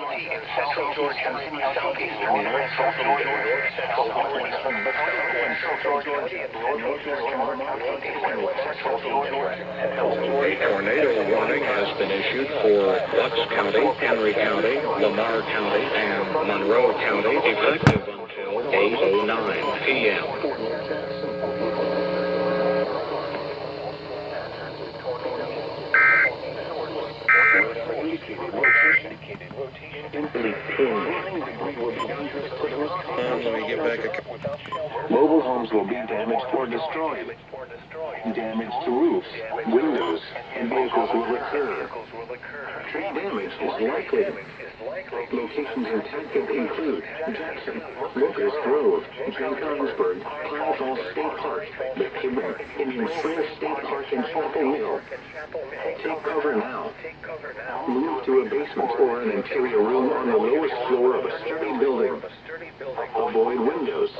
in central Georgia, southeastern New York, central Georgia, central northeastern central Georgia, northeastern central Georgia. A tornado warning has been issued for Bucks County, Henry County, Lamar County, and Monroe County, effective until 8:09 p.m. Mobile homes will be damaged or destroyed. Damage to roofs, windows, and vehicles will occur. Tree damage is likely. Locations impacted include Jackson, Locust Grove, Johnsburg, Cloud Falls State Park, the Kibble, Indian Springs State Park, and Chapel Mill. Take cover now. Move to a basement or an interior room on the lowest floor of a sturdy building. Avoid windows.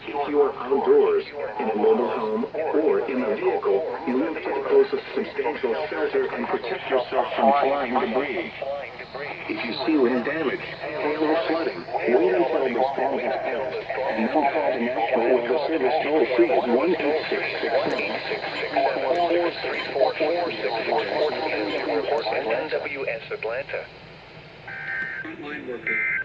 If you are outdoors, in a mobile home, or in a vehicle, move to the closest substantial shelter and protect yourself from flying debris. If you see wind damage, hail, or flooding, wait until the storm has passed, and then call the National Weather Service toll-free at 1-866-944-644 WS Atlanta. Frontline worker.